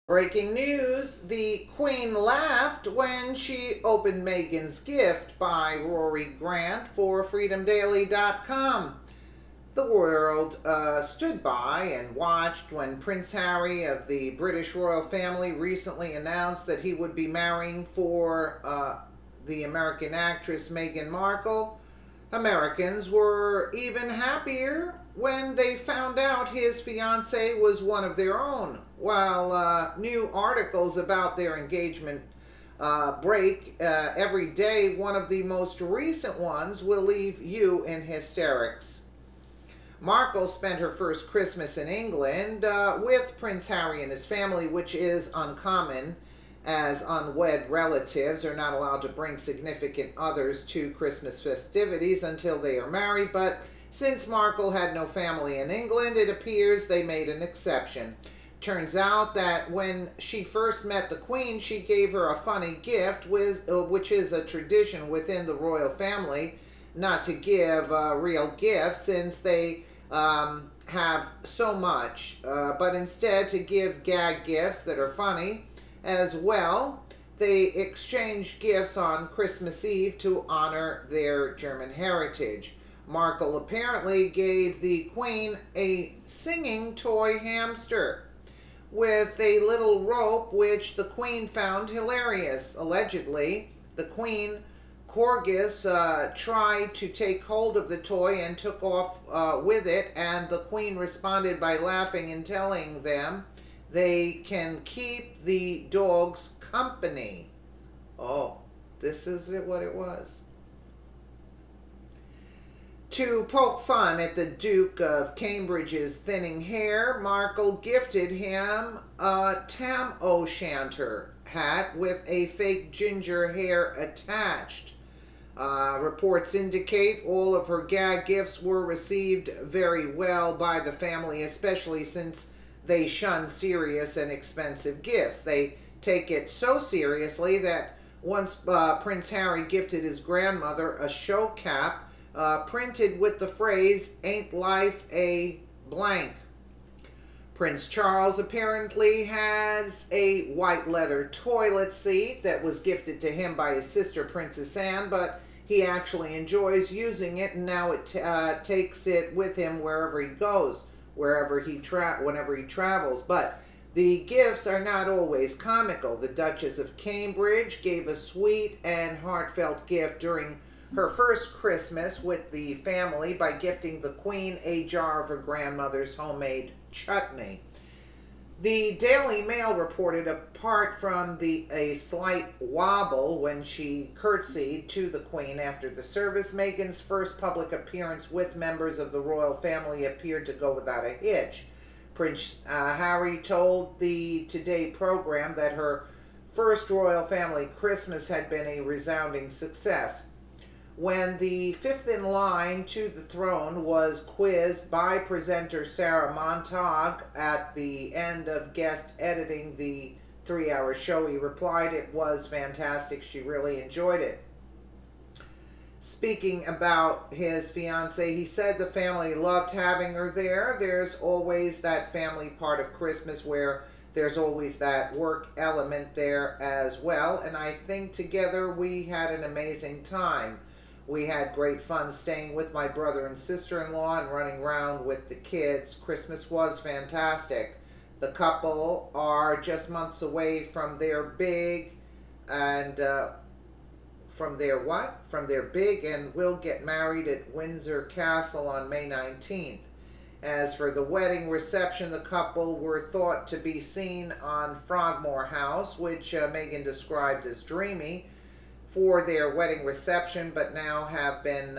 Breaking news, the Queen laughed when she opened Meghan's Gift by Rory Grant for freedomdaily.com. The world stood by and watched when Prince Harry of the British royal family recently announced that he would be marrying for the American actress Meghan Markle. Americans were even happier when they found out his fiancée was one of their own, while new articles about their engagement break every day. One of the most recent ones will leave you in hysterics. Markle spent her first Christmas in England with Prince Harry and his family, which is uncommon, as unwed relatives are not allowed to bring significant others to Christmas festivities until they are married. But since Markle had no family in England, it appears they made an exception. Turns out that when she first met the Queen, she gave her a funny gift, which is a tradition within the royal family, not to give real gifts since they have so much, but instead to give gag gifts that are funny. As well, they exchanged gifts on Christmas Eve to honor their German heritage. Markle apparently gave the Queen a singing toy hamster with a little rope, which the Queen found hilarious. Allegedly, the Queen Corgis tried to take hold of the toy and took off with it, and the Queen responded by laughing and telling them they can keep the dogs company. Oh, this is what it was. To poke fun at the Duke of Cambridge's thinning hair, Markle gifted him a Tam O'Shanter hat with a fake ginger hair attached. Reports indicate all of her gag gifts were received very well by the family, especially since they shun serious and expensive gifts. They take it so seriously that once Prince Harry gifted his grandmother a show cap printed with the phrase, "Ain't life a blank." Prince Charles apparently has a white leather toilet seat that was gifted to him by his sister, Princess Anne, but he actually enjoys using it, and now it takes it with him wherever he goes, whenever he travels. But the gifts are not always comical. The Duchess of Cambridge gave a sweet and heartfelt gift during her first Christmas with the family by gifting the Queen a jar of her grandmother's homemade chutney. The Daily Mail reported, apart from a slight wobble when she curtsied to the Queen after the service, Meghan's first public appearance with members of the royal family appeared to go without a hitch. Prince Harry told the Today program that her first royal family Christmas had been a resounding success. When the fifth in line to the throne was quizzed by presenter Sarah Montag at the end of guest editing the 3-hour show, he replied it was fantastic. She really enjoyed it. Speaking about his fiancée, he said the family loved having her there. There's always that family part of Christmas where there's always that work element there as well. And I think together we had an amazing time. We had great fun staying with my brother and sister-in-law and running around with the kids. Christmas was fantastic. The couple are just months away from their big and from their big and will get married at Windsor Castle on May 19th. As for the wedding reception, the couple were thought to be seen on Frogmore House, which Meghan described as dreamy, for their wedding reception, but now have been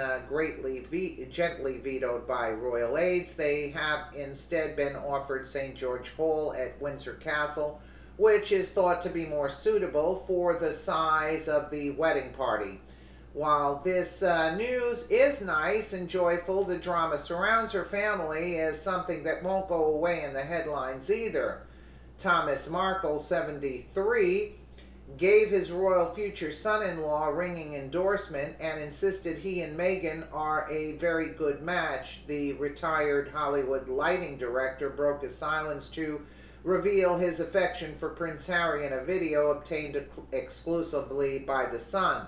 gently vetoed by royal aides. They have instead been offered St. George Hall at Windsor Castle, which is thought to be more suitable for the size of the wedding party. While this news is nice and joyful, the drama surrounds her family as something that won't go away in the headlines either. Thomas Markle, 73, gave his royal future son-in-law a ringing endorsement and insisted he and Meghan are a very good match. The retired Hollywood lighting director broke his silence to reveal his affection for Prince Harry in a video obtained exclusively by The Sun.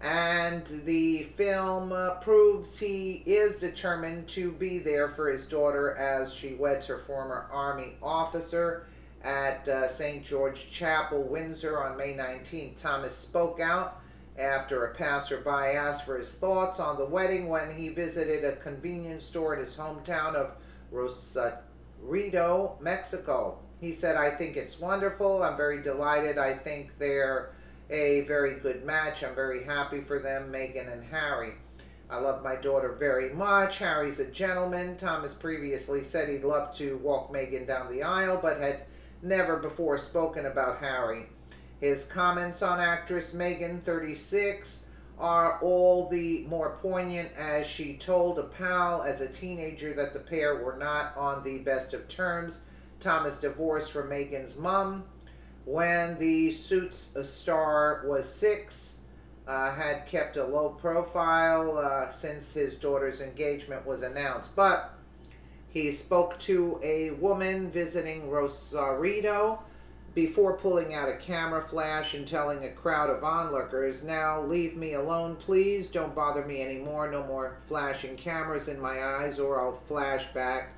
And the film proves he is determined to be there for his daughter as she weds her former Army officer at St. George Chapel, Windsor on May 19th. Thomas spoke out after a passerby asked for his thoughts on the wedding when he visited a convenience store in his hometown of Rosarito, Mexico. He said, "I think it's wonderful. I'm very delighted. I think they're a very good match. I'm very happy for them, Meghan and Harry. I love my daughter very much. Harry's a gentleman." Thomas previously said he'd love to walk Meghan down the aisle, but had never before spoken about Harry. His comments on actress Meghan, 36, are all the more poignant as she told a pal as a teenager that the pair were not on the best of terms. Thomas divorced from Meghan's mom when the Suits star was 6, had kept a low profile since his daughter's engagement was announced. But he spoke to a woman visiting Rosarito before pulling out a camera flash and telling a crowd of onlookers, "Now leave me alone, please. Don't bother me anymore. No more flashing cameras in my eyes or I'll flash back."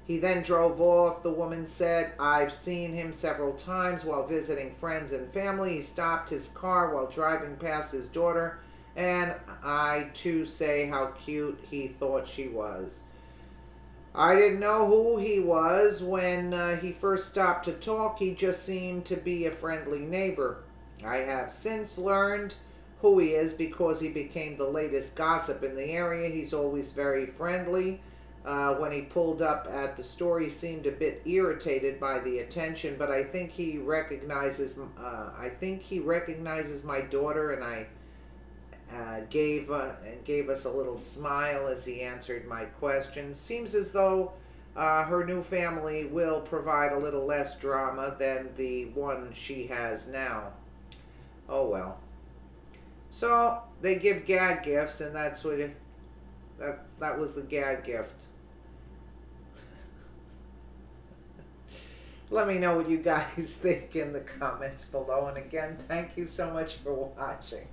He then drove off. The woman said, "I've seen him several times while visiting friends and family. He stopped his car while driving past his daughter, and I too say how cute he thought she was. I didn't know who he was when he first stopped to talk. He just seemed to be a friendly neighbor. I have since learned who he is because he became the latest gossip in the area. He's always very friendly. When he pulled up at the store, he seemed a bit irritated by the attention, but I think he recognizes my daughter, and I gave us a little smile as he answered my question. Seems as though her new family will provide a little less drama than the one she has now." Oh well. So they give gag gifts, and that's what that was the gag gift. Let me know what you guys think in the comments below. And again, thank you so much for watching.